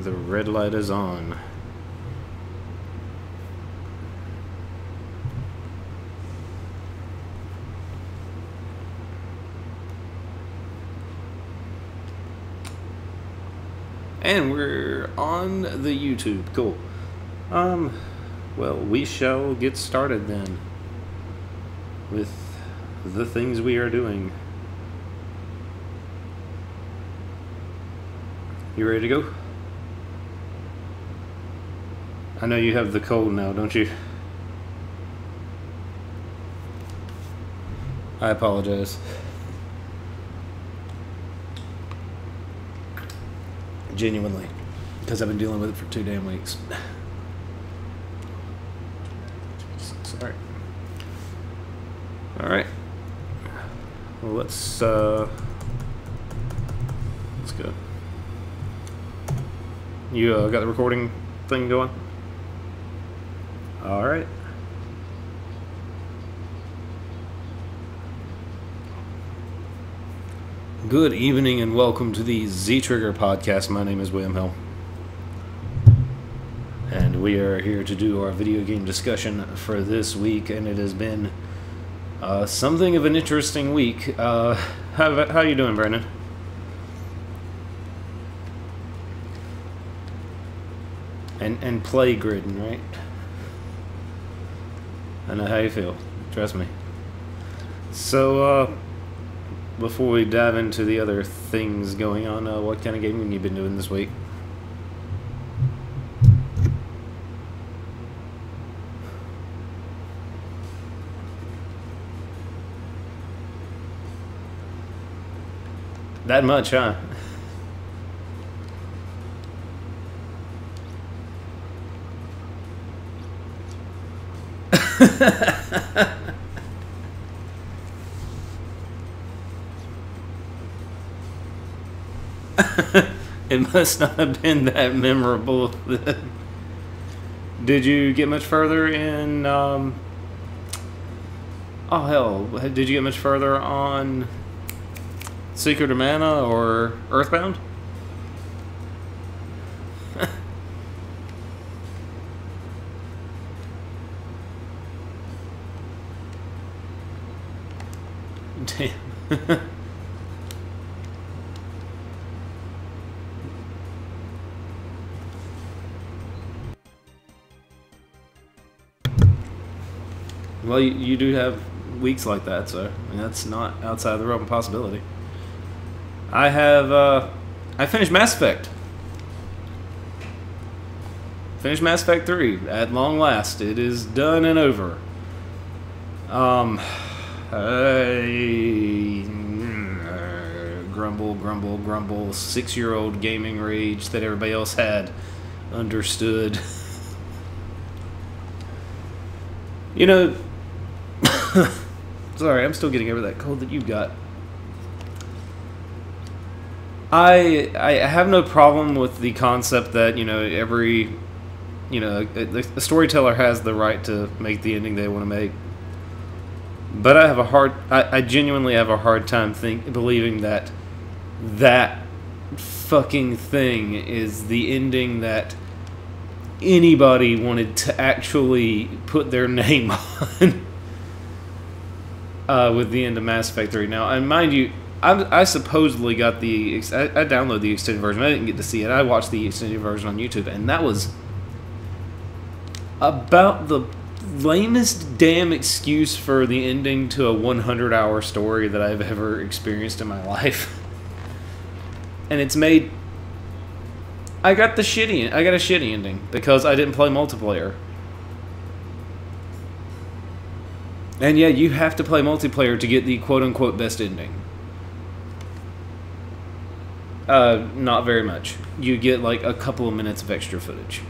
The red light is on. And we're on the YouTube. Cool. Well, we shall get started then with the things we are doing. You ready to go? I know you have the cold now, don't you? I apologize. Genuinely. Because I've been dealing with it for 2 damn weeks. Sorry. Alright. Well, let's go. You got the recording thing going? Alright. Good evening and welcome to the Z-Trigger podcast. My name is William Hill. And we are here to do our video game discussion for this week, and it has been something of an interesting week. How you doing, Brandon? And play gridden, right? I know how you feel. Trust me. So, before we dive into the other things going on, what kind of gaming have you been doing this week? That much, huh? It must not have been that memorable. Did you get much further in, oh hell, did you get much further on Secret of Mana or Earthbound? Damn. Well, you do have weeks like that, so I mean, that's not outside the realm of possibility. I finished Mass Effect. Finished Mass Effect 3 at long last. It is done and over. Grumble, grumble, grumble. 6-year-old gaming rage that everybody else had understood. You know, sorry, I'm still getting over that cold that you've got. I have no problem with the concept that, you know, the storyteller has the right to make the ending they want to make. But I genuinely have a hard time believing that fucking thing is the ending that anybody wanted to actually put their name on with the end of Mass Effect 3. Now, and mind you, I supposedly got I downloaded the extended version. I didn't get to see it. I watched the extended version on YouTube, and that was about the lamest damn excuse for the ending to a 100-hour story that I've ever experienced in my life. And it's made... I got a shitty ending because I didn't play multiplayer. And yeah, you have to play multiplayer to get the quote-unquote best ending. Not very much. You get like a couple of minutes of extra footage.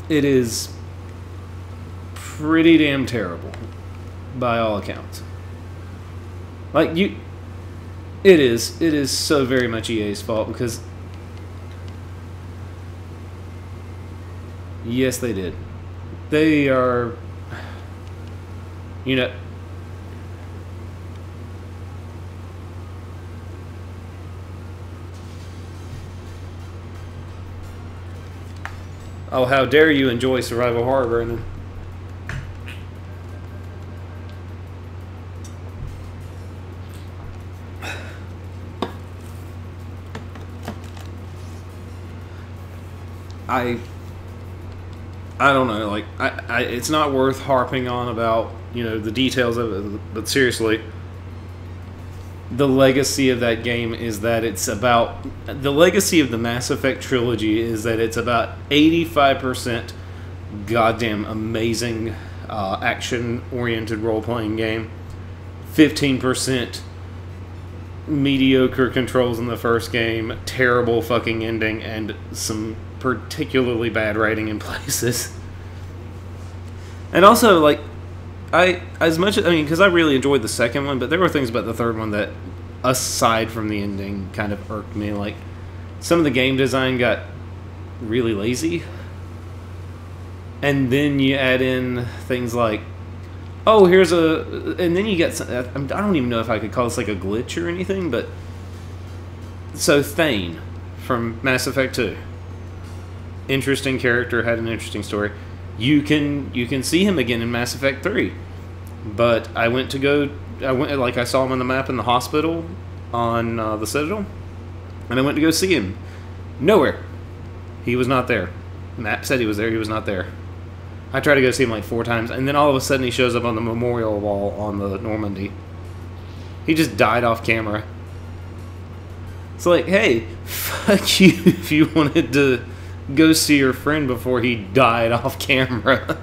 It is pretty damn terrible, by all accounts. Like, it is so very much EA's fault, because yes, they did. They are, you know, Oh, how dare you enjoy survival horror, Brandon? I don't know, like, it's not worth harping on about, you know, the details of it, but seriously, the legacy of that game is that it's about, the legacy of the Mass Effect trilogy is that it's about 85% goddamn amazing action-oriented role-playing game, 15% mediocre controls in the first game, terrible fucking ending, and some particularly bad writing in places. And also, like, because I really enjoyed the second one, but there were things about the third one that, aside from the ending, kind of irked me. Like, some of the game design got really lazy. And then you add in things like, oh, here's and then you get, I don't even know if I could call this like a glitch or anything, but, so Thane from Mass Effect 2. Interesting character, had an interesting story. You can see him again in Mass Effect 3. But I saw him on the map in the hospital on the Citadel, and I went to go see him. Nowhere. He was not there. Map said he was there, he was not there. I tried to go see him like 4 times, and then all of a sudden he shows up on the memorial wall on the Normandy. He just died off camera. It's like, hey, fuck you if you wanted to go see your friend before he died off camera.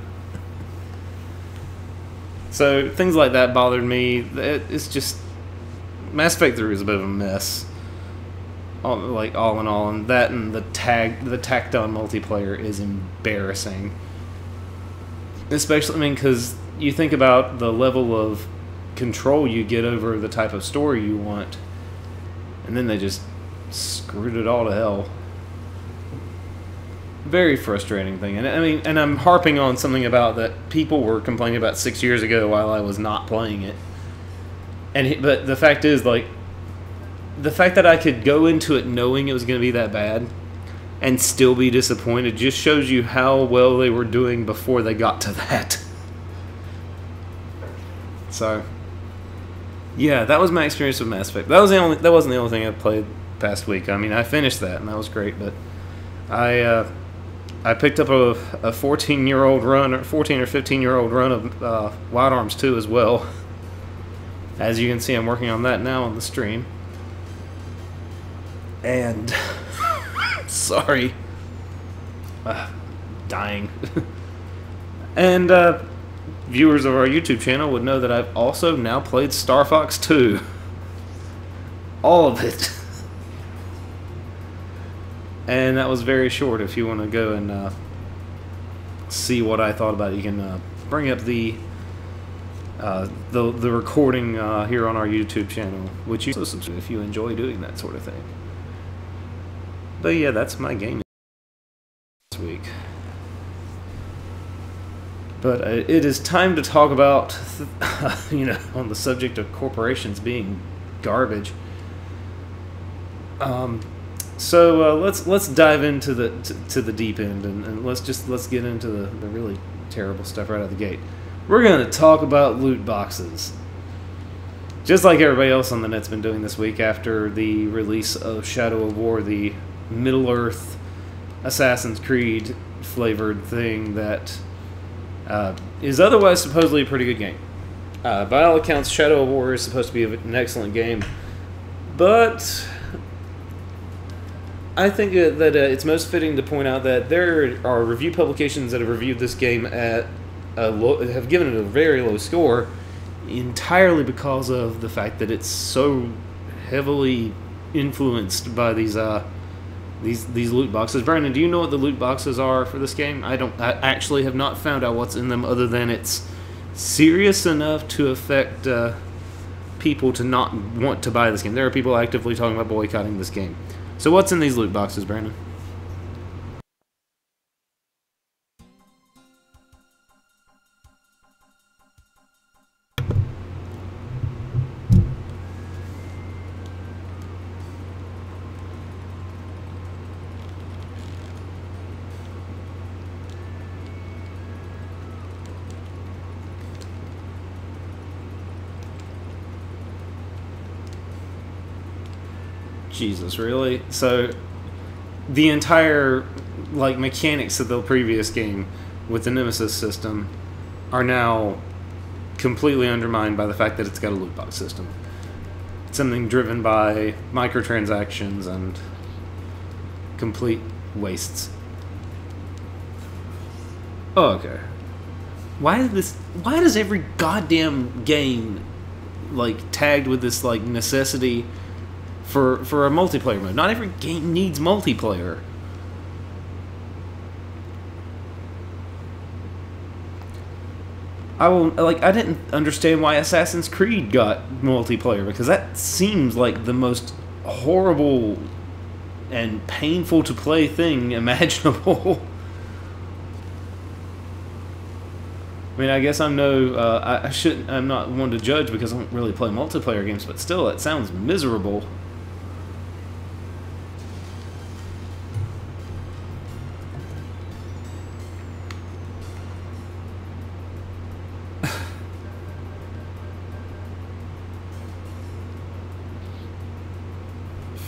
So, things like that bothered me. It's just, Mass Effect 3 is a bit of a mess. All in all, and that and the tacked on multiplayer is embarrassing. Especially, because you think about the level of control you get over the type of story you want, and then they just screwed it all to hell. Very frustrating thing, and I'm harping on something about that people were complaining about 6 years ago while I was not playing it. But the fact is, like, the fact that I could go into it knowing it was going to be that bad and still be disappointed just shows you how well they were doing before they got to that. So, yeah, that was my experience with Mass Effect. That wasn't the only thing I played past week. I mean, I finished that and that was great, but I picked up a 14-year-old run, or 14 or 15-year-old run of Wild Arms 2 as well. As you can see, I'm working on that now on the stream. And sorry, dying. And viewers of our YouTube channel would know that I've also now played Star Fox 2. All of it. And that was very short. If you want to go and see what I thought about it, you can bring up the recording here on our YouTube channel, which you subscribe if you enjoy doing that sort of thing. But yeah, that's my game this week. But it is time to talk about, on the subject of corporations being garbage. So let's dive into the deep end, and let's get into the really terrible stuff right out of the gate. We're going to talk about loot boxes. Just like everybody else on the net's been doing this week after the release of Shadow of War, the Middle-earth Assassin's Creed flavored thing that is otherwise supposedly a pretty good game. By all accounts, Shadow of War is supposed to be an excellent game, but I think that it's most fitting to point out that there are review publications that have reviewed this game at have given it a very low score, entirely because of the fact that it's so heavily influenced by these loot boxes. Brandon, do you know what the loot boxes are for this game? I actually have not found out what's in them, other than it's serious enough to affect people to not want to buy this game. There are people actively talking about boycotting this game. So what's in these loot boxes, Brandon? Jesus, really? So the entire like mechanics of the previous game with the Nemesis system are now completely undermined by the fact that it's got a loot box system. It's something driven by microtransactions and complete wastes. Oh, okay. Why does every goddamn game like tagged with this like necessity for a multiplayer mode? Not every game needs multiplayer. I didn't understand why Assassin's Creed got multiplayer, because that seems like the most horrible and painful to play thing imaginable. I mean, I guess I'm I'm not one to judge because I don't really play multiplayer games, but still, it sounds miserable.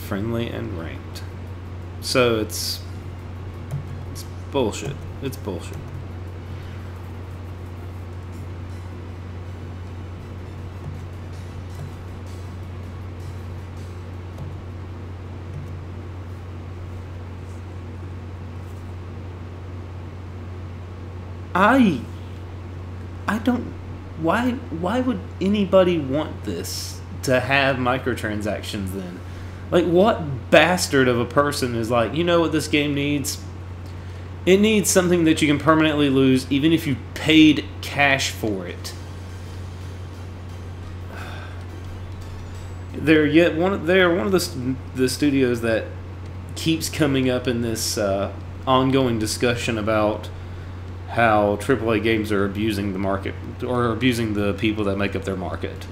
Friendly and ranked. So it's bullshit. It's bullshit. I don't. Why would anybody want this to have microtransactions then? Like, what bastard of a person is like, you know what this game needs? It needs something that you can permanently lose, even if you paid cash for it. They're one of the studios that keeps coming up in this ongoing discussion about how AAA games are abusing the market, or abusing the people that make up their market.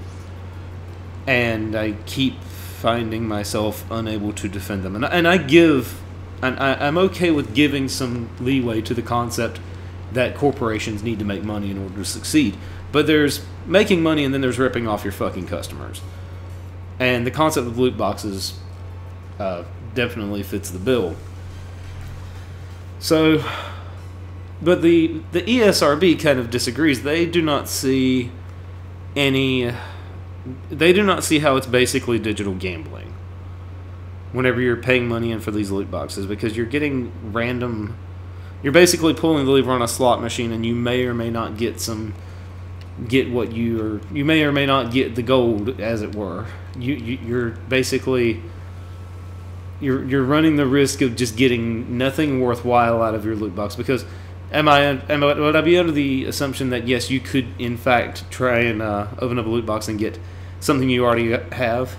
And I keep finding myself unable to defend them. I'm okay with giving some leeway to the concept that corporations need to make money in order to succeed. But there's making money and then there's ripping off your fucking customers. And the concept of loot boxes definitely fits the bill. So, but the ESRB kind of disagrees. They do not see how it's basically digital gambling whenever you're paying money in for these loot boxes, because you're getting random. You're basically pulling the lever on a slot machine, and you may or may not get you may or may not get the gold, as it were. You're basically you're running the risk of just getting nothing worthwhile out of your loot box. Because would I be under the assumption that yes, you could in fact try and open up a loot box and get something you already have?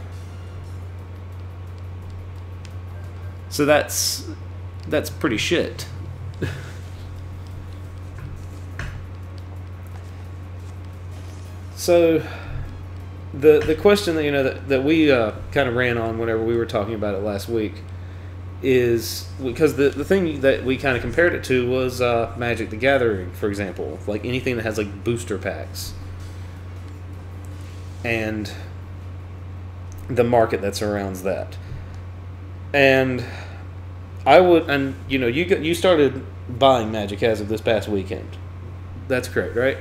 So that's pretty shit. So the question that we kind of ran on whenever we were talking about it last week is because the thing that we kind of compared it to was Magic the Gathering, for example, like anything that has like booster packs and the market that surrounds that. And you started buying Magic as of this past weekend. That's correct, right?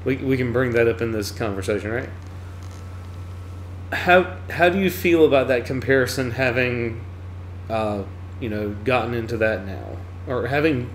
We can bring that up in this conversation, right? How do you feel about that comparison, having gotten into that now, or having?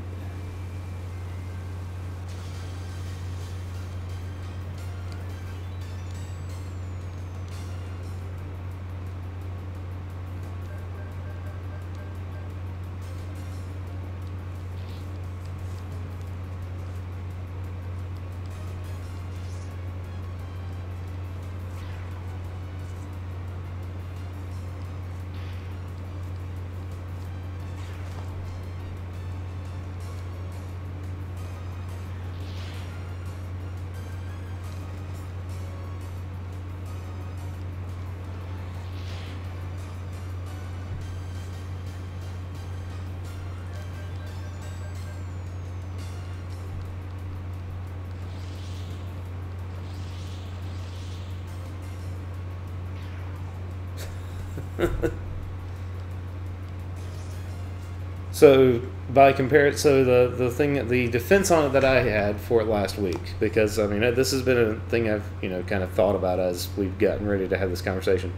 So the thing, the defense on it that I had for it last week, because I mean this has been a thing I've kind of thought about as we've gotten ready to have this conversation.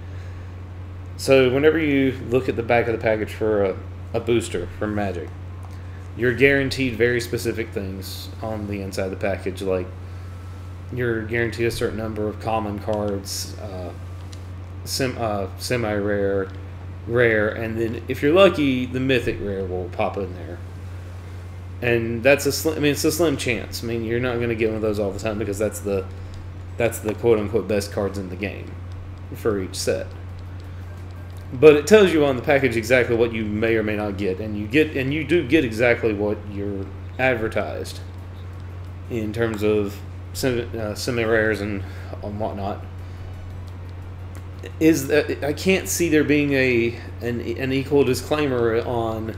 So whenever you look at the back of the package for a booster from Magic, you're guaranteed very specific things on the inside of the package, like you're guaranteed a certain number of common cards, semi-rare, rare, and then if you're lucky, the mythic rare will pop in there. And that's it's a slim chance. I mean, you're not going to get one of those all the time because that's the quote unquote best cards in the game for each set. But it tells you on the package exactly what you may or may not get, and you do get exactly what you're advertised in terms of semi-rares and whatnot. Is that I can't see there being an equal disclaimer on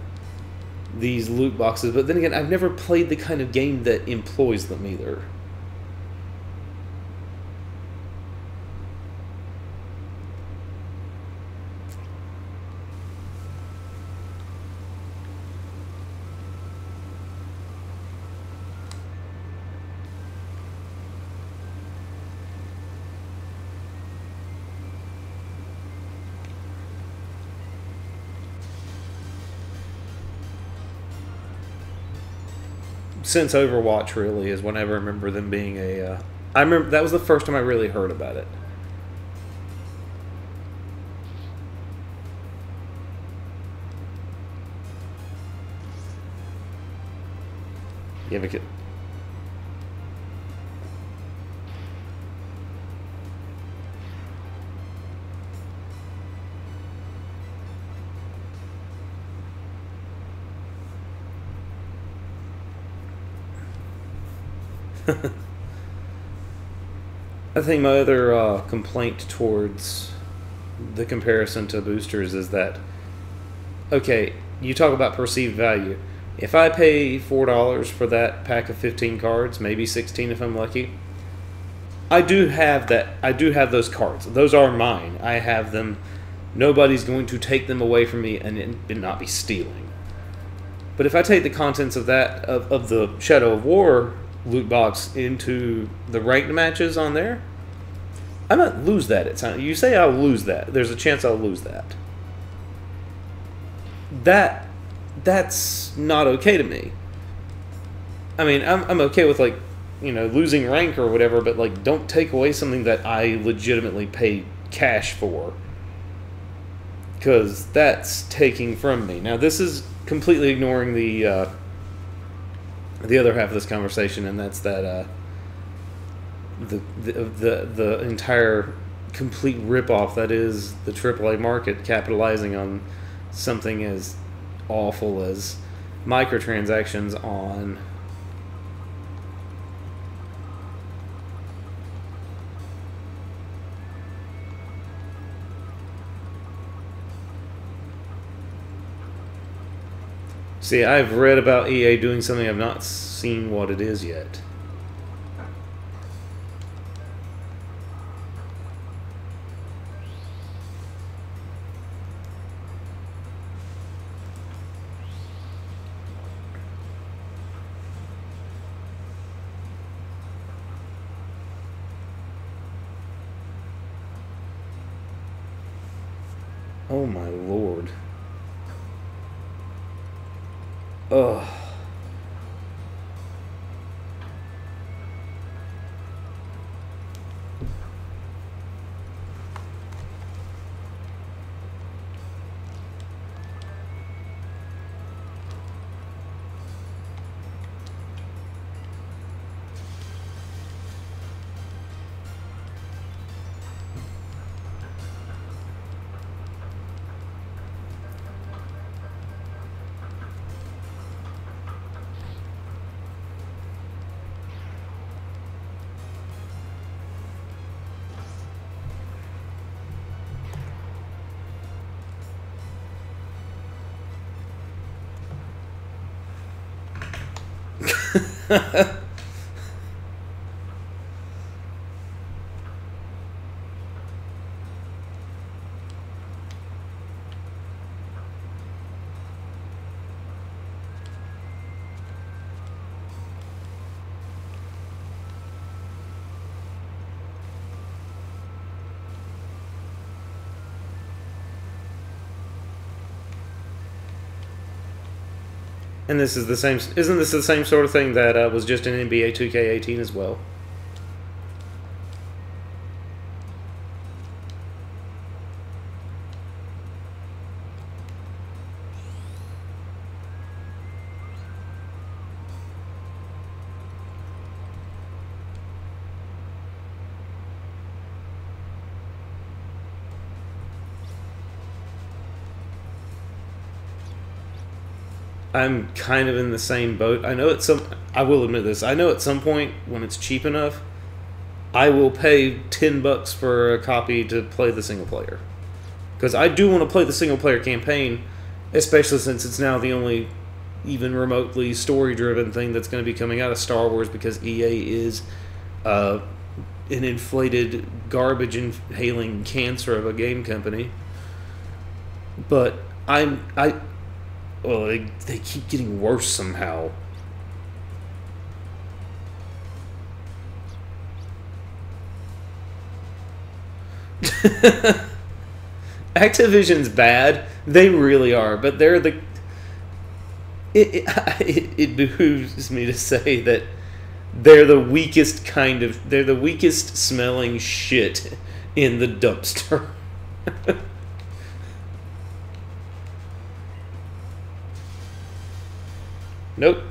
these loot boxes, but then again, I've never played the kind of game that employs them either. Since Overwatch really is when I remember them being I remember that was the first time I really heard about it. Yeah, because I think my other complaint towards the comparison to boosters is that, okay, you talk about perceived value. If I pay $4 for that pack of 15 cards, maybe 16 if I'm lucky, I do have that. I do have those cards. Those are mine. I have them. Nobody's going to take them away from me and not be stealing. But if I take the contents of of the Shadow of War loot box into the ranked matches on there, I might lose that. You say I'll lose that. There's a chance I'll lose that. That's not okay to me. I mean, I'm okay with losing rank or whatever, but don't take away something that I legitimately paid cash for, because that's taking from me. Now, this is completely ignoring the other half of this conversation, and that's that the entire complete ripoff that is the AAA market, capitalizing on something as awful as microtransactions on See, I've read about EA doing something. I've not seen what it is yet. Oh my lord. Ugh. And this is the same. Isn't this the same sort of thing that was just in NBA 2K18 as well? I'm kind of in the same boat. I know I will admit this. I know at some point when it's cheap enough, I will pay $10 for a copy to play the single player, because I do want to play the single player campaign, especially since it's now the only even remotely story driven thing that's going to be coming out of Star Wars, because EA is an inflated garbage inhaling cancer of a game company. But well, they keep getting worse somehow. Activision's bad. They really are. But they're the... It behooves me to say that they're the weakest kind of... They're the weakest smelling shit in the dumpster. Nope.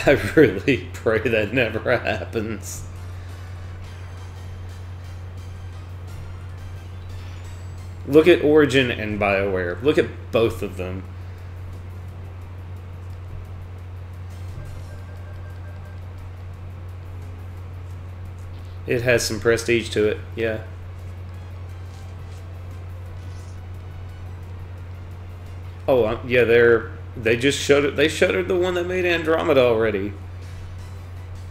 I really pray that never happens. Look at Origin and BioWare. Look at both of them. It has some prestige to it, yeah. Oh, yeah, they just shuttered. They shuttered the one that made Andromeda already.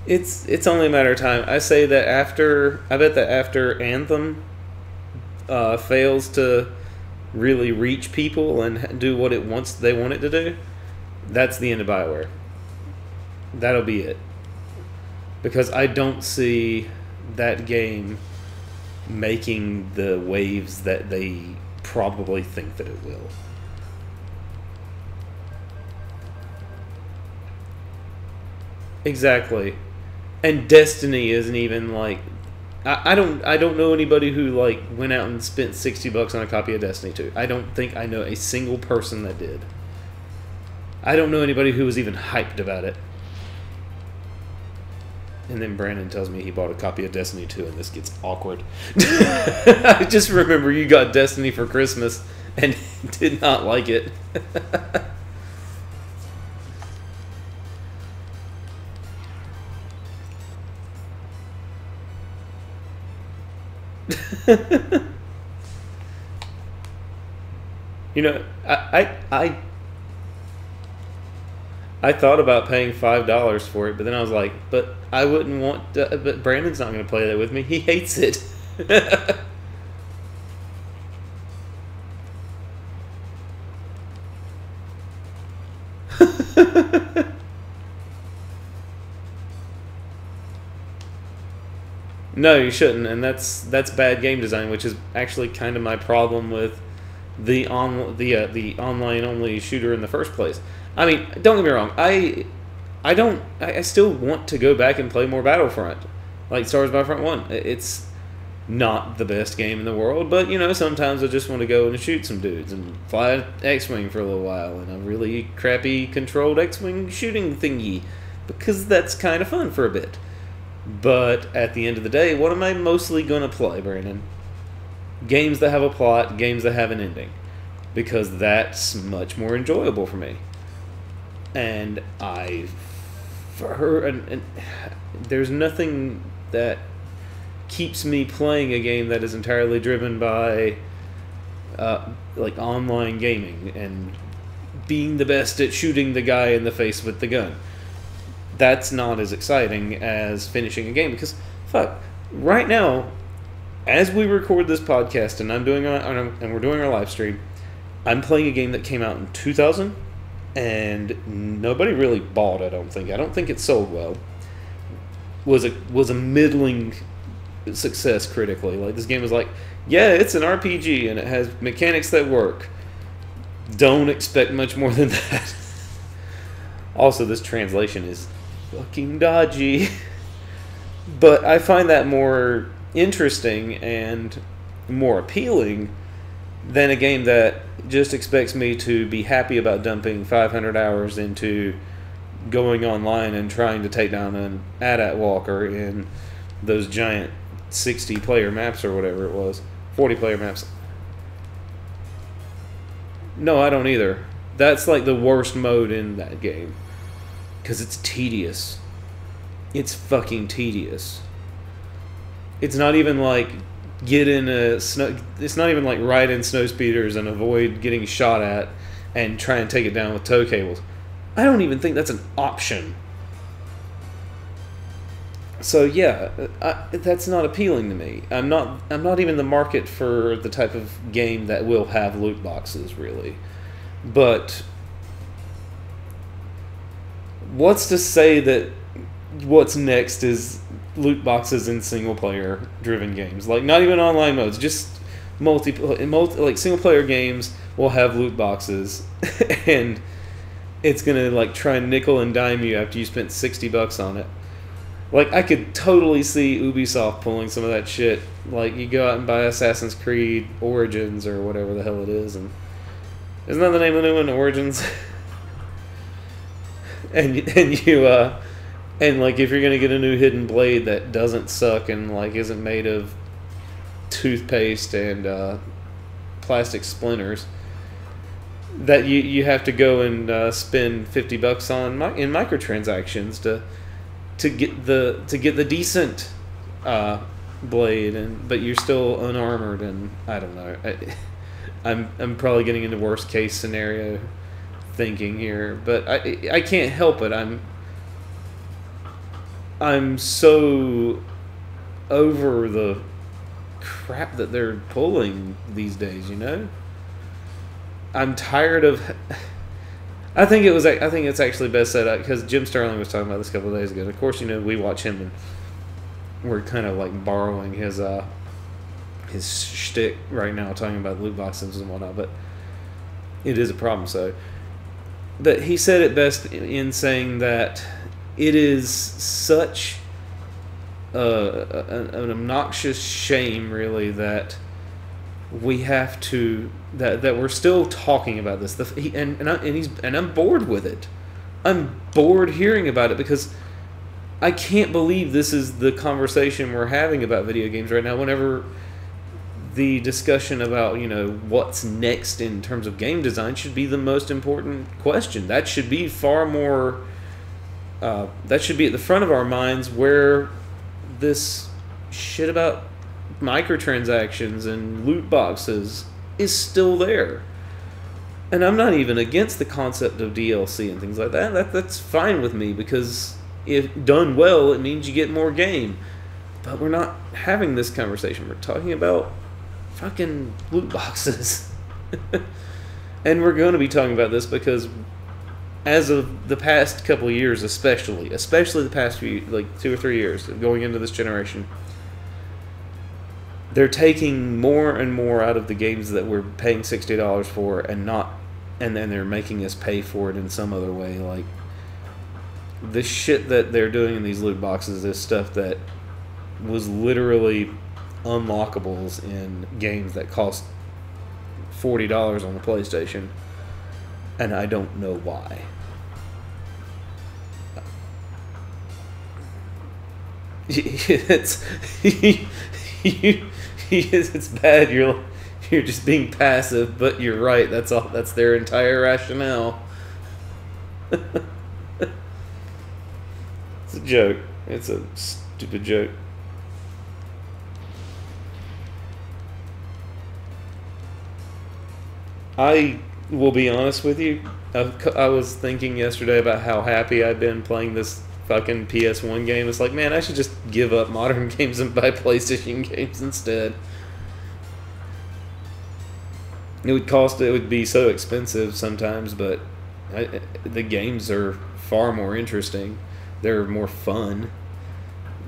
It's only a matter of time. I say that I bet that after Anthem fails to really reach people and do what they want it to do, that's the end of BioWare. That'll be it. Because I don't see that game making the waves that they probably think that it will. Exactly. And Destiny isn't even like... I don't know anybody who like went out and spent $60 on a copy of Destiny 2. I don't think I know a single person that did. I don't know anybody who was even hyped about it. And then Brandon tells me he bought a copy of Destiny 2, and this gets awkward. I just remember you got Destiny for Christmas and did not like it. You know, I thought about paying $5 for it, but then I was like, but I wouldn't want to, but Brandon's not going to play that with me. He hates it. No, you shouldn't, and that's bad game design, which is actually kind of my problem with the online only shooter in the first place. I mean, don't get me wrong, I still want to go back and play more Battlefront, like Star Wars Battlefront 1. It's not the best game in the world, but you know, sometimes I just want to go and shoot some dudes and fly an X-Wing for a little while in a really crappy controlled X-Wing shooting thingy, because that's kind of fun for a bit. But at the end of the day, what am I mostly going to play, Brandon? Games that have a plot, games that have an ending. Because that's much more enjoyable for me. And there's nothing that keeps me playing a game that is entirely driven by like online gaming and being the best at shooting the guy in the face with the gun. That's not as exciting as finishing a game because, fuck, right now, as we record this podcast and we're doing our live stream, I'm playing a game that came out in 2000, and nobody really bought it. I don't think it sold well. Was a middling success critically. Like, this game was like, yeah, it's an RPG and it has mechanics that work. Don't expect much more than that. Also, this translation is fucking dodgy. But I find that more interesting and more appealing than a game that just expects me to be happy about dumping 500 hours into going online and trying to take down an AT-AT walker in those giant 60-player maps or whatever it was. 40-player maps. No, I don't either. That's like the worst mode in that game. Because it's tedious. It's fucking tedious. It's not even like it's not even like ride in snow speeders and avoid getting shot at and try and take it down with tow cables. I don't even think that's an option. So yeah, that's not appealing to me. I'm not even the market for the type of game that will have loot boxes, really. But what's to say that what's next is loot boxes in single player driven games? Like, not even online modes, just like single player games will have loot boxes, and it's gonna like try and nickel and dime you after you spent $60 on it. Like, I could totally see Ubisoft pulling some of that shit. Like, you go out and buy Assassin's Creed Origins or whatever the hell it is, and isn't that the name of the new one, Origins? and like, if you're gonna get a new Hidden Blade that doesn't suck and like isn't made of toothpaste and plastic splinters, that you have to go and spend $50 on in microtransactions to get the decent blade, but you're still unarmored, and I don't know. I'm probably getting into worst case scenario thinking here, but I can't help it. I'm so over the crap that they're pulling these days, you know? I'm tired of... I think it's actually best set up because Jim Sterling was talking about this a couple of days ago. And of course, you know, we watch him and we're kind of like borrowing his shtick right now, talking about loot boxes and whatnot. But it is a problem. So, but he said it best in saying that it is such an obnoxious shame, really, that we have to that we're still talking about this. And I'm bored with it. I'm bored hearing about it because I can't believe this is the conversation we're having about video games right now. Whenever the discussion about, you know, what's next in terms of game design should be the most important question. That should be far more. That should be at the front of our minds, where this shit about microtransactions and loot boxes is still there. And I'm not even against the concept of DLC and things like that. That's fine with me, because if done well, it means you get more game. But we're not having this conversation. We're talking about fucking loot boxes. And we're going to be talking about this because as of the past couple of years, especially the past few, like 2 or 3 years going into this generation, they're taking more and more out of the games that we're paying $60 for, and then they're making us pay for it in some other way. Like, the shit that they're doing in these loot boxes is stuff that was literally unlockables in games that cost $40 on the PlayStation, and I don't know why. It's bad. You're just being passive, but you're right. That's all. That's their entire rationale. It's a joke. It's a stupid joke. I will be honest with you. I was thinking yesterday about how happy I've been playing this fucking PS1 game. It's like, man, I should just give up modern games and buy PlayStation games instead. It would be so expensive sometimes, but the games are far more interesting. They're more fun.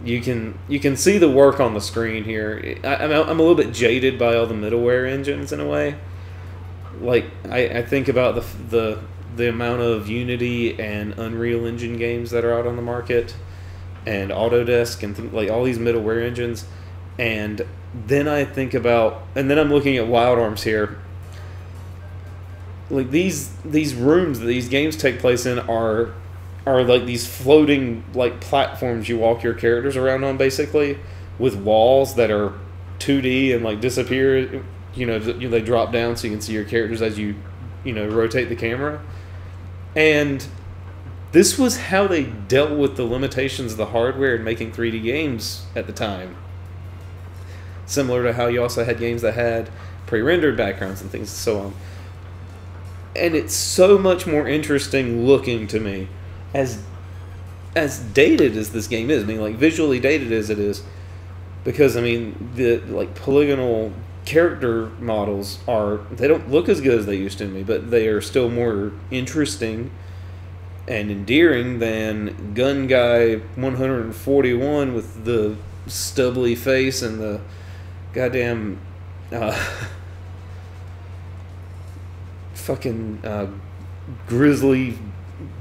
You can see the work on the screen here. I'm a little bit jaded by all the middleware engines in a way. Like I think about the amount of Unity and Unreal Engine games that are out on the market, and Autodesk and like all these middleware engines, and then I think about, and then I'm looking at Wild Arms here. Like these rooms that these games take place in are like these floating like platforms you walk your characters around on, basically, with walls that are 2D and like disappear. They drop down so you can see your characters as you rotate the camera. And this was how they dealt with the limitations of the hardware in making 3D games at the time. Similar to how you also had games that had pre-rendered backgrounds and things and so on. And it's so much more interesting looking to me, as dated as this game is. I mean, like visually dated as it is, because I mean the like polygonal character models they don't look as good as they used to me, but they are still more interesting and endearing than Gun Guy 141 with the stubbly face and the goddamn fucking grizzly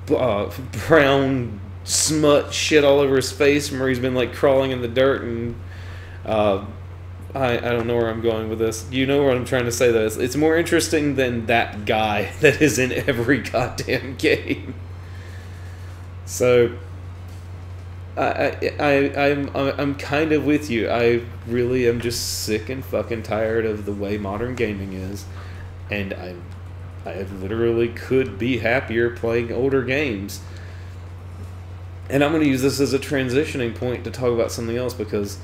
brown smut shit all over his face from where he's been like crawling in the dirt. And I don't know where I'm going with this. You know what I'm trying to say, though. It's more interesting than that guy that is in every goddamn game. So I'm kind of with you. I really am just sick and fucking tired of the way modern gaming is, and I literally could be happier playing older games. And I'm going to use this as a transitioning point to talk about something else, because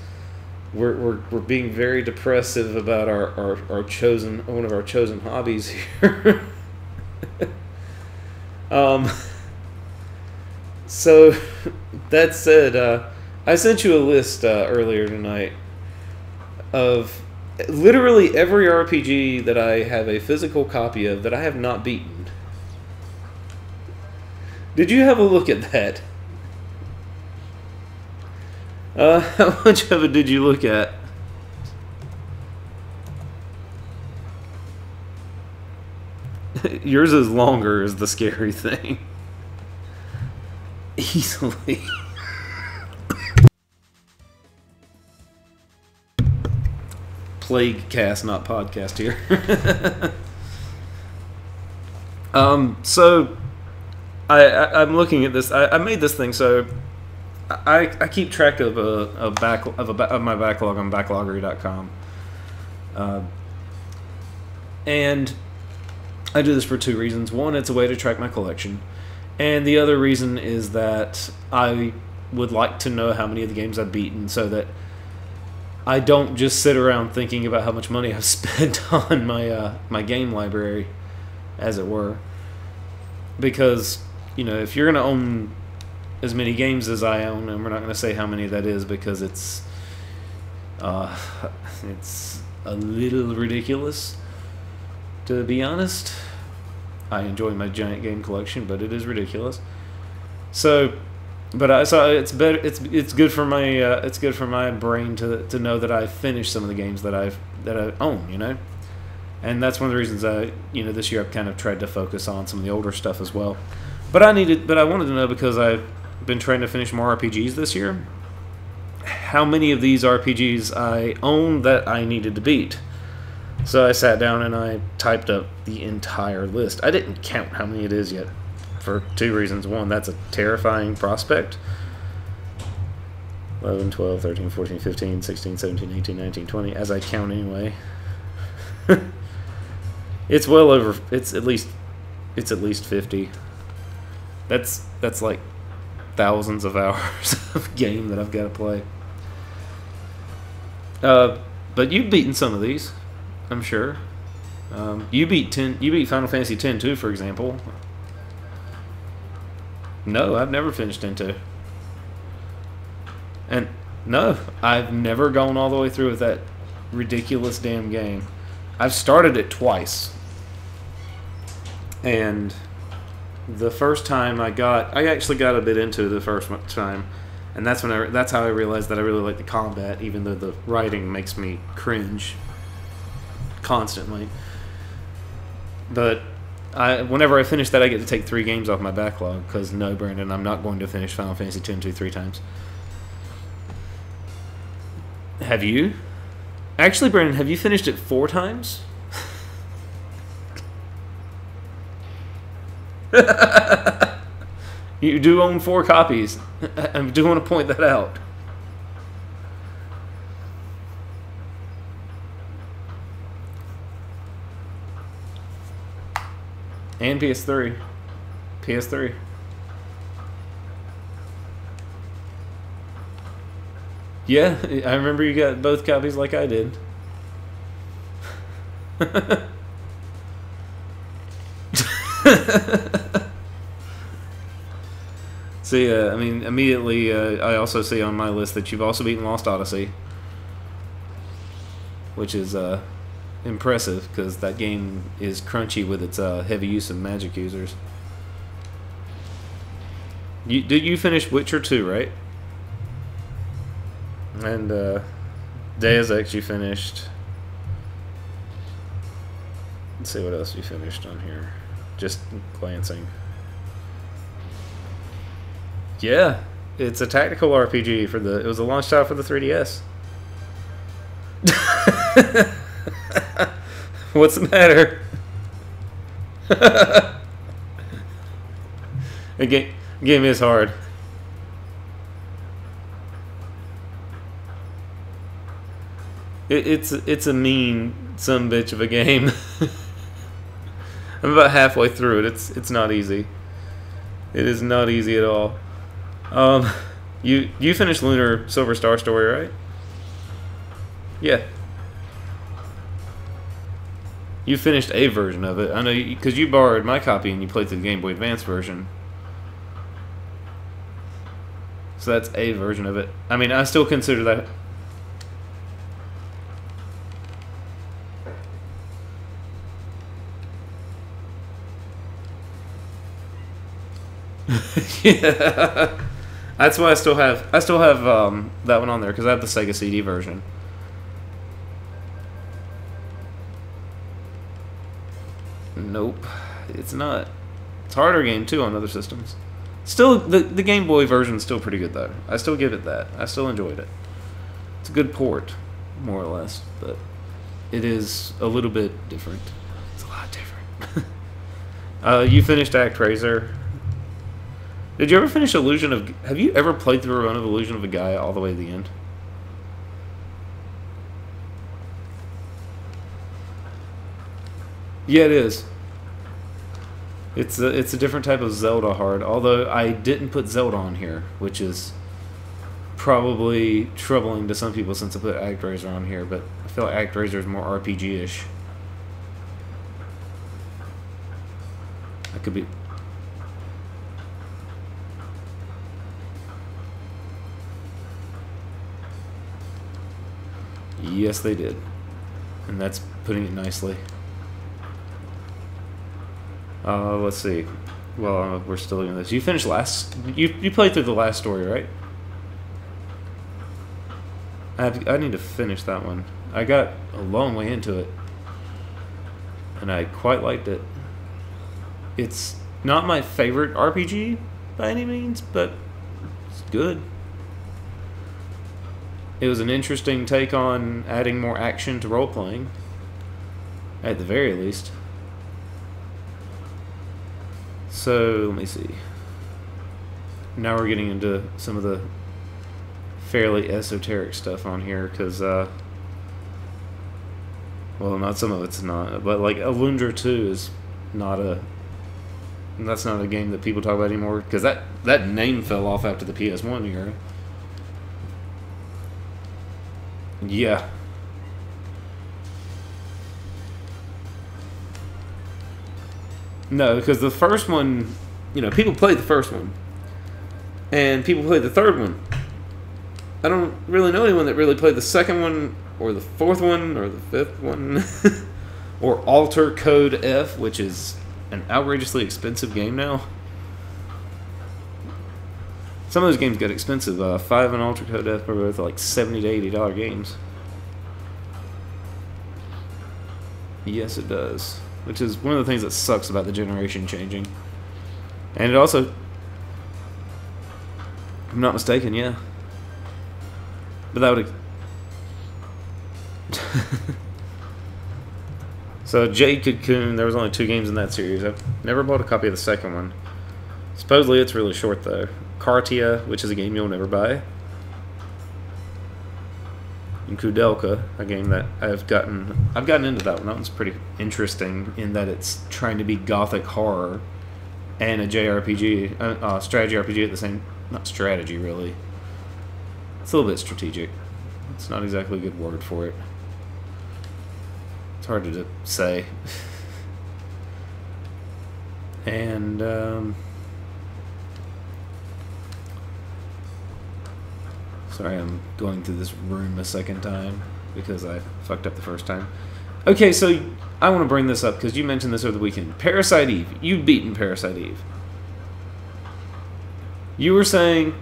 we're being very depressive about our chosen one of our chosen hobbies here. So that said, I sent you a list earlier tonight of literally every RPG that I have a physical copy of that I have not beaten. Did you have a look at that? How much of it did you look at? Yours is longer, is the scary thing. Easily. Plague cast, not podcast here. So I'm looking at this. I made this thing, so I keep track of my backlog on backloggery.com. And I do this for two reasons. One, it's a way to track my collection. And the other reason is that I would like to know how many of the games I've beaten, so that I don't just sit around thinking about how much money I've spent on my game library, as it were. Because, if you're going to own as many games as I own, and we're not going to say how many that is because it's a little ridiculous, to be honest. I enjoy my giant game collection, but it is ridiculous. So it's better. It's good for my brain to know that I've finished some of the games that I own, and that's one of the reasons this year I've kind of tried to focus on some of the older stuff as well. But I wanted to know, because I've been trying to finish more RPGs this year, how many of these RPGs I own that I needed to beat. So I sat down and I typed up the entire list. I didn't count how many it is yet, for two reasons. One, that's a terrifying prospect. 11, 12, 13, 14, 15, 16, 17, 18, 19, 20, as I count anyway. It's well over, it's at least 50. That's like thousands of hours of game that I've got to play. But you've beaten some of these, I'm sure. You beat Final Fantasy X too, for example. No, I've never finished 10-2. And no, I've never gone all the way through with that ridiculous damn game. I've started it twice. And the first time I actually got a bit into it the first time. And that's how I realized that I really like the combat, even though the writing makes me cringe constantly. But whenever I finish that, I get to take 3 games off my backlog, because no, Brandon, I'm not going to finish Final Fantasy X 3 times. Have you? Actually, Brandon, have you finished it 4 times? You do own 4 copies. I do want to point that out. And PS3. PS3. Yeah, I remember you got both copies like I did. See, I mean, immediately, I also see on my list that you've also beaten Lost Odyssey, which is impressive, because that game is crunchy with its heavy use of magic users. Did you finish Witcher 2, right? And Deus Ex you finished. Let's see what else you finished on here. Just glancing. Yeah, it's a tactical RPG it was a launch title for the 3DS. What's the matter? The game is hard. It's a mean sumbitch of a game. I'm about halfway through it. It's not easy. It is not easy at all. You finished Lunar Silver Star Story, right? Yeah. You finished a version of it. I know, because you borrowed my copy and you played through the Game Boy Advance version. So that's a version of it. I mean, I still consider that. Yeah. That's why I still have that one on there, because I have the Sega CD version. Nope, it's not. It's a harder game too on other systems. Still, the Game Boy version is still pretty good though. I still give it that. I still enjoyed it. It's a good port, more or less, but it is a little bit different. It's a lot different. You finished ActRaiser. Did you ever finish Illusion of... Have you ever played through a run of Illusion of a Guy all the way to the end? Yeah, it is. It's a different type of Zelda hard, although I didn't put Zelda on here, which is probably troubling to some people since I put ActRaiser on here, but I feel like ActRaiser is more RPG-ish. I could be... Yes, they did. And that's putting it nicely. Let's see. Well, we're still doing this. You finished You played through the last story, right? I need to finish that one. I got a long way into it, and I quite liked it. It's not my favorite RPG by any means, but it's good. It was an interesting take on adding more action to role-playing, at the very least. So, let me see. Now we're getting into some of the fairly esoteric stuff on here, because, well, not some of it's not, but like Alundra 2 is not that's not a game that people talk about anymore, because that name fell off after the PS1 era. Yeah. No, because the first one, people played the first one, and people played the third one. I don't really know anyone that really played the second one, or the fourth one, or the fifth one, or Alter Code F, which is an outrageously expensive game now. Some of those games get expensive. 5 and Alter Code F are both like $70 to $80 games. Yes, it does. Which is one of the things that sucks about the generation changing. And it also, if I'm not mistaken, yeah. But that would... So, Jade Cocoon, there was only 2 games in that series. I've never bought a copy of the second one. Supposedly it's really short, though. Cartia, which is a game you'll never buy. And Kudelka, a game that I've gotten into that one. That one's pretty interesting in that it's trying to be gothic horror and a JRPG, strategy RPG at the same... Not strategy, really. It's a little bit strategic. It's not exactly a good word for it. It's hard to say. And, sorry, I'm going through this room a second time because I fucked up the first time. Okay, so I want to bring this up because you mentioned this over the weekend. Parasite Eve. You've beaten Parasite Eve. You were saying...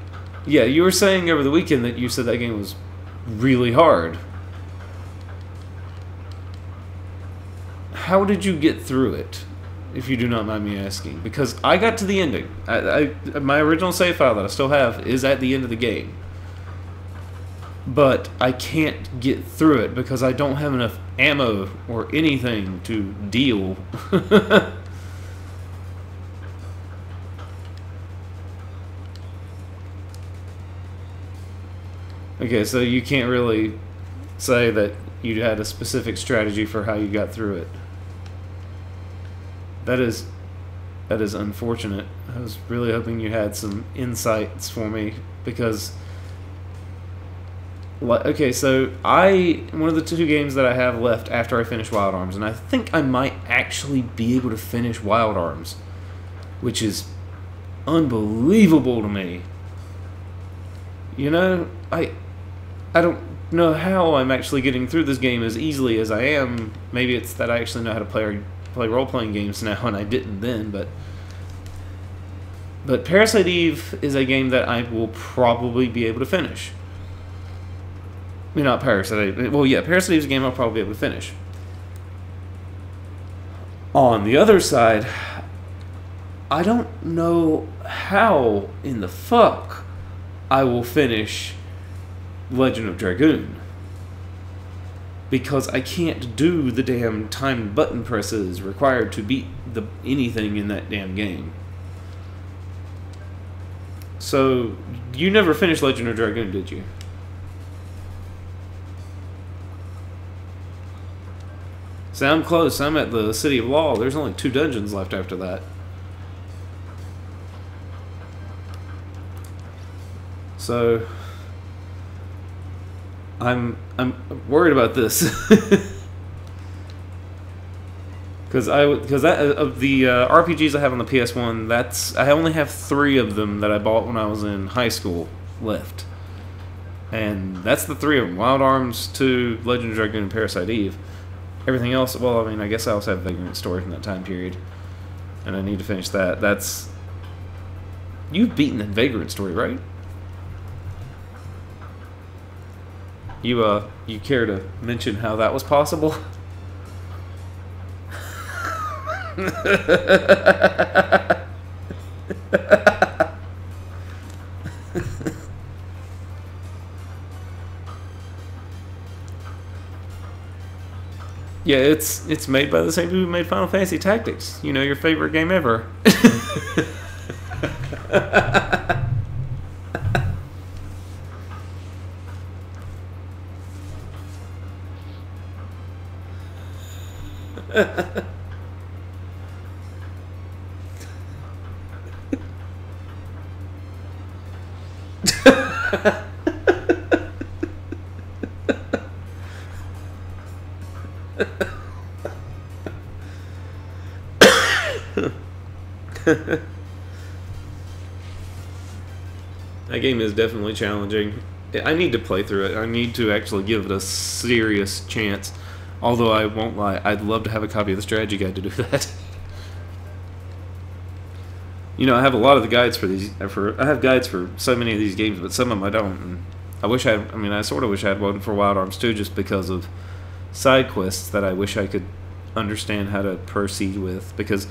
Yeah, you were saying over the weekend that you said that game was really hard. How did you get through it, if you do not mind me asking? Because I got to the ending. My original save file that I still have is at the end of the game. But I can't get through it because I don't have enough ammo or anything to deal. Okay, so you can't really say that you had a specific strategy for how you got through it. That is unfortunate. I was really hoping you had some insights for me because... Okay, so one of the 2 games that I have left after I finish Wild Arms, and I think I might actually be able to finish Wild Arms, which is unbelievable to me. I don't know how I'm actually getting through this game as easily as I am. Maybe it's that I actually know how to play role-playing games now, and I didn't then, but Parasite Eve is a game that I will probably be able to finish. I mean, not Parasite Eve. Well, yeah, Parasite Eve is a game I'll probably be able to finish. On the other side, I don't know how in the fuck I will finish Legend of Dragoon. Because I can't do the damn timed button presses required to beat anything in that damn game. So, you never finished Legend of Dragoon, did you? So I'm close. I'm at the City of Law. There's only 2 dungeons left after that. So I'm worried about this because of the RPGs I have on the PS1. I only have 3 of them that I bought when I was in high school left, and that's the 3 of them: Wild Arms, 2, Legend of Dragoon, and Parasite Eve. Everything else, well, I mean, I guess I also have Vagrant Story from that time period, and I need to finish that. You've beaten the Vagrant Story, right? You care to mention how that was possible? Yeah, it's made by the same people who made Final Fantasy Tactics. You know, your favorite game ever. That game is definitely challenging. I need to play through it. I need to actually give it a serious chance. Although I won't lie, I'd love to have a copy of the strategy guide to do that. You know, I have a lot of the guides for these. I have guides for so many of these games, but some of them I don't. And I wish I. I mean, I sort of wish I had one for Wild Arms 2, just because of side quests that I wish I could understand how to proceed with. Because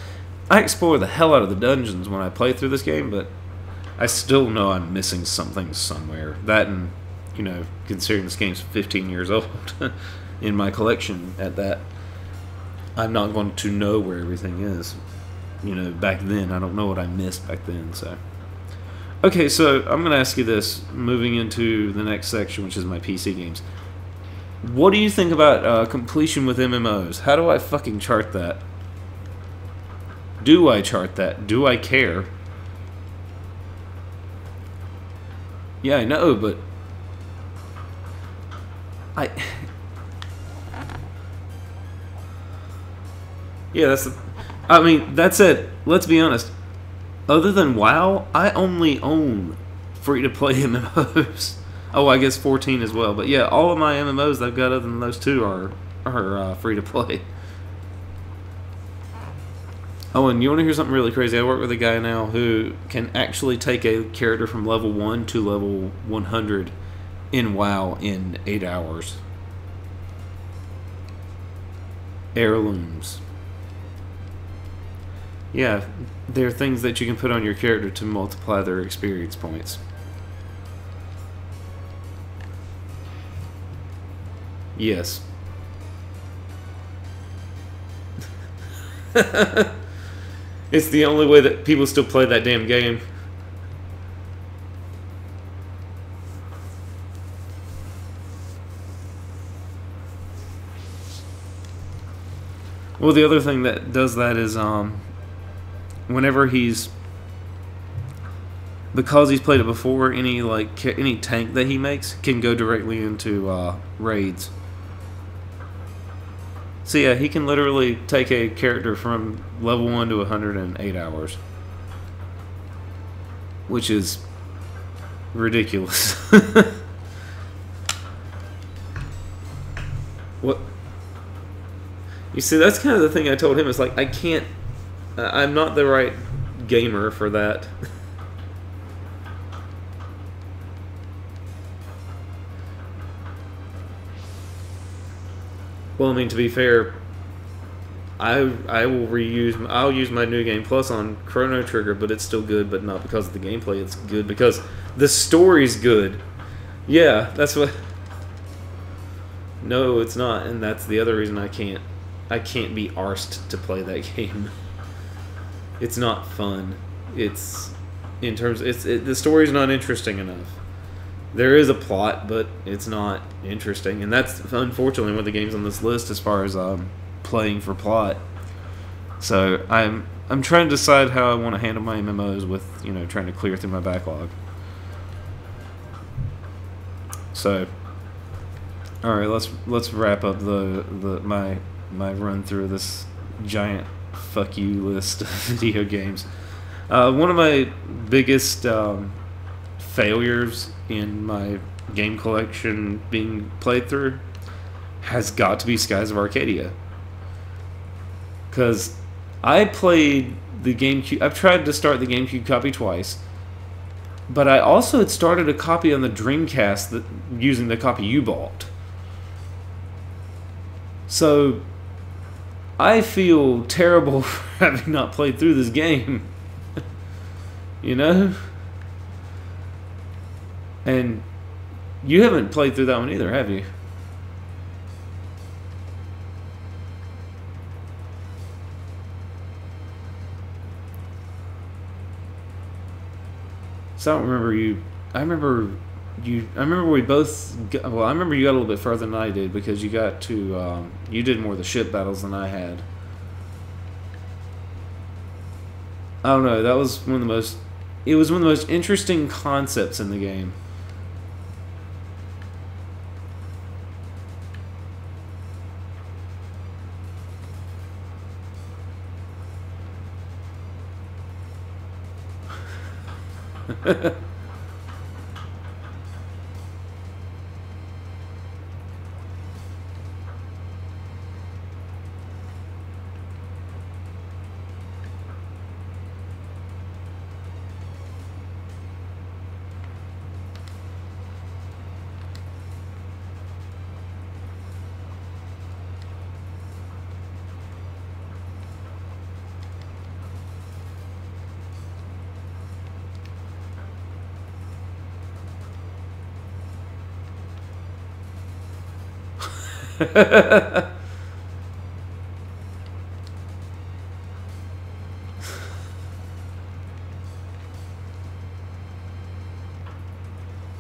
I explore the hell out of the dungeons when I play through this game, but I still know I'm missing something somewhere. That, and, you know, considering this game's 15 years old in my collection at that, I'm not going to know where everything is. You know, back then, I don't know what I missed back then, so. Okay, so I'm going to ask you this, moving into the next section, which is my PC games. What do you think about completion with MMOs? How do I fucking chart that? Do I chart that? Do I care? Yeah, I know, but yeah, I mean, that's it. Let's be honest. Other than WoW, I only own free-to-play MMOs. Oh, I guess 14 as well. But yeah, all of my MMOs I've got other than those two are free-to-play. Oh, and you want to hear something really crazy? I work with a guy now who can actually take a character from level 1 to level 100 in WoW in 8 hours. Heirlooms. Yeah, they're things that you can put on your character to multiply their experience points. Yes. It's the only way that people still play that damn game. Well, the other thing that does that is, whenever because he's played it before, any tank that he makes can go directly into raids. So yeah, he can literally take a character from level 1 to 100 in 8 hours. Which is ridiculous. What? You see, that's kind of the thing I told him. It's like, I can't... I'm not the right gamer for that. Well, I mean, to be fair, I'll use my New Game Plus on Chrono Trigger, but it's still good, but not because of the gameplay. It's good because the story's good. Yeah, that's what. No, it's not, and that's the other reason I can't be arsed to play that game. It's not fun. The story's not interesting enough. There is a plot, but it's not interesting, and that's unfortunately one of the games on this list as far as playing for plot. So I'm trying to decide how I want to handle my MMOs with, you know, trying to clear through my backlog. So, all right, let's wrap up my run through this giant fuck you list of video games. One of my biggest failures in my game collection being played through has got to be Skies of Arcadia. Because I played the GameCube... I've tried to start the GameCube copy twice. But I also had started a copy on the Dreamcast using the copy you bought. So I feel terrible for having not played through this game. You know? And you haven't played through that one either, have you? So I don't remember you. I remember we both. I remember you got a little bit further than I did because you got to. You did more of the ship battles than I had. I don't know. That was one of the most. It was one of the most interesting concepts in the game.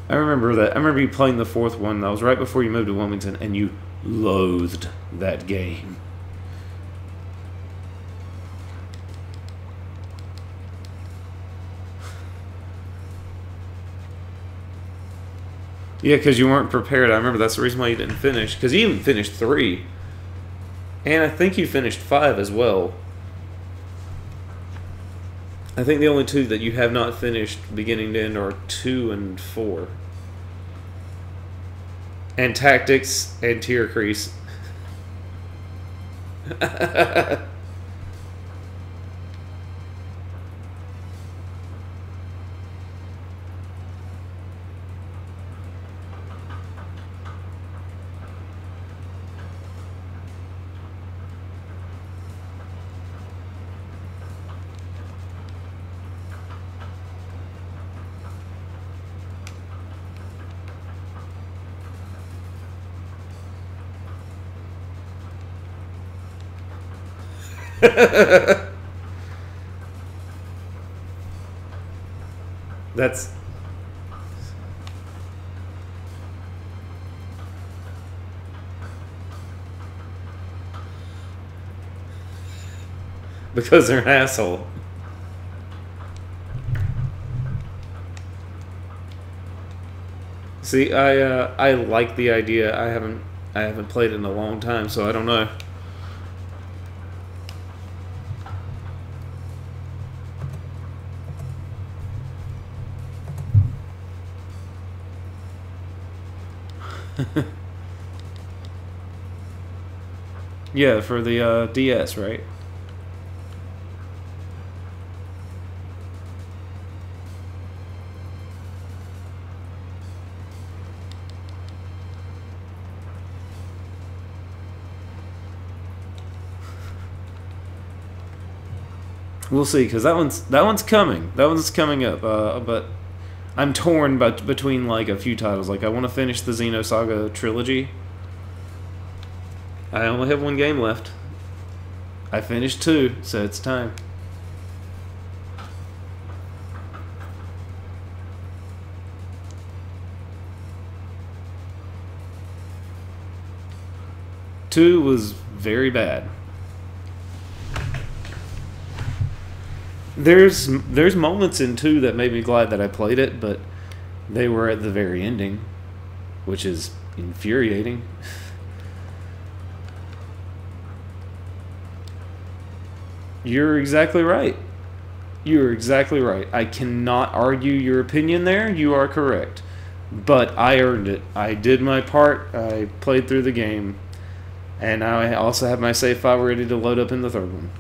I remember that. I remember you playing the fourth one. That was right before you moved to Wilmington, and you loathed that game. Yeah, because you weren't prepared. I remember that's the reason why you didn't finish. Because you even finished 3. And I think you finished 5 as well. I think the only 2 that you have not finished beginning to end are 2 and 4. And Tactics and Tier Crease. That's because they're an asshole. See, I like the idea. I haven't played it in a long time, so I don't know. Yeah, for the DS, right? We'll see, because that one's coming. That one's coming up. But I'm torn between like a few titles. Like I want to finish the Xenosaga trilogy. I only have 1 game left. I finished 2, so it's time. Two was very bad. There's moments in 2 that made me glad that I played it, but they were at the very ending, which is infuriating. You're exactly right. You're exactly right. I cannot argue your opinion there. You are correct. But I earned it. I did my part. I played through the game. And now I also have my save file ready to load up in the 3rd one.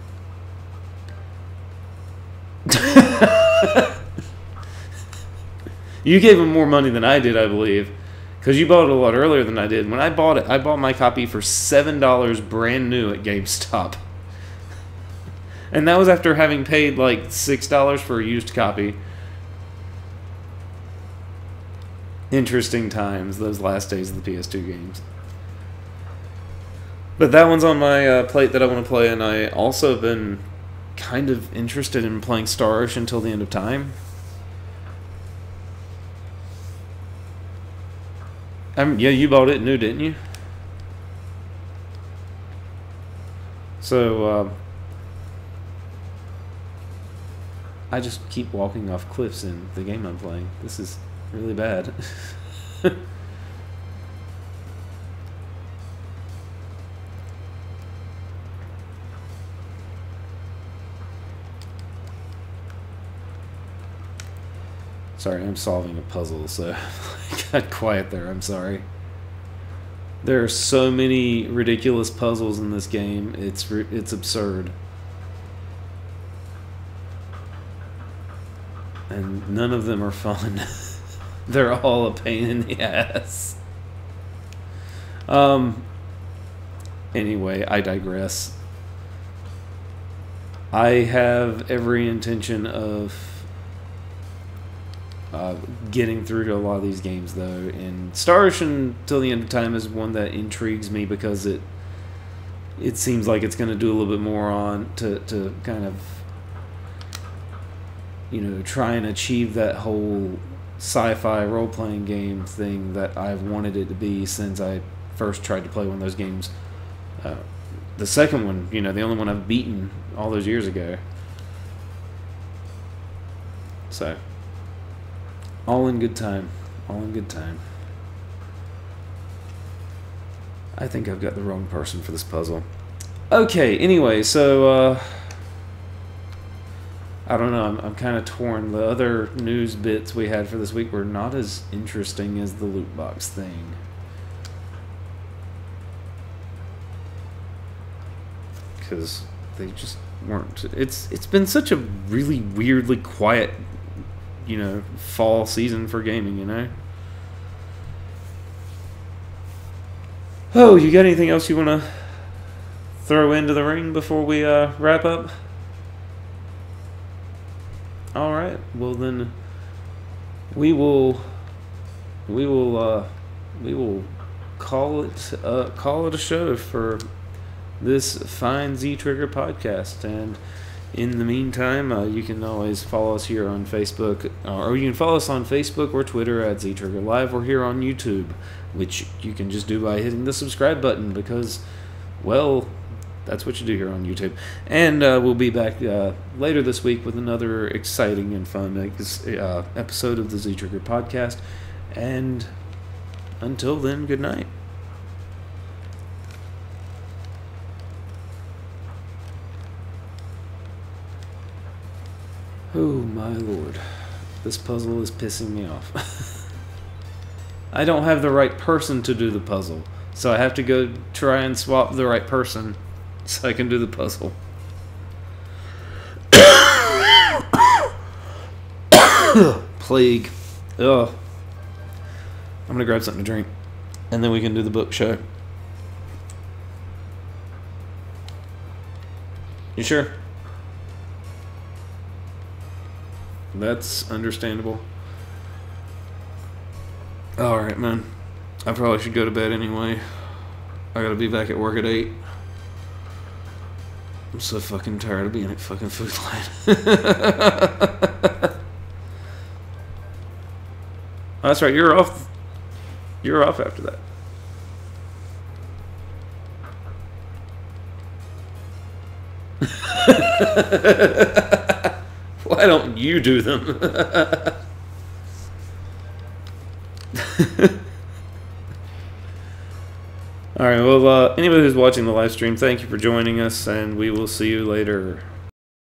You gave him more money than I did, I believe. Because you bought it a lot earlier than I did. When I bought it, I bought my copy for $7 brand new at GameStop. And that was after having paid like $6 for a used copy. Interesting times, those last days of the PS2 games. But that one's on my plate that I want to play, and I also have been kind of interested in playing Star Ocean until the end of time. Yeah, you bought it new, didn't you? So, I just keep walking off cliffs in the game I'm playing. This is really bad. Sorry, I'm solving a puzzle, so I got quiet there. I'm sorry. There are so many ridiculous puzzles in this game. It's absurd. And none of them are fun. They're all a pain in the ass. Anyway, I digress. I have every intention of getting through to a lot of these games, though, and Star Ocean Till the End of Time is one that intrigues me because it seems like it's going to do a little bit more on to kind of, you know, try and achieve that whole sci-fi role-playing game thing that I've wanted it to be since I first tried to play one of those games. The second one, you know, the only one I've beaten all those years ago. So, all in good time. All in good time. I think I've got the wrong person for this puzzle. Okay, anyway, so, I don't know, I'm kind of torn. The other news bits we had for this week were not as interesting as the loot box thing. Because they just weren't. It's been such a really weirdly quiet, you know, fall season for gaming, you know? Oh, you got anything else you want to throw into the ring before we wrap up? Alright, well then we will call it a show for this fine Z Trigger podcast. And in the meantime, you can always follow us here on Facebook, or you can follow us on Facebook or Twitter at Z Trigger Live, or here on YouTube, which you can just do by hitting the subscribe button, because, well, that's what you do here on YouTube. And we'll be back later this week with another exciting and fun episode of the Z Trigger podcast. And until then, good night. Oh my lord. This puzzle is pissing me off. I don't have the right person to do the puzzle, so I have to go try and swap the right person so I can do the puzzle. Plague. Ugh. I'm gonna grab something to drink, and then we can do the book show. You sure? That's understandable. Alright, man. I probably should go to bed anyway. I gotta be back at work at 8. I'm so fucking tired of being at fucking Food Lion. Oh, that's right, you're off. You're off after that. Why don't you do them? Alright, well, anybody who's watching the live stream, thank you for joining us, and we will see you later.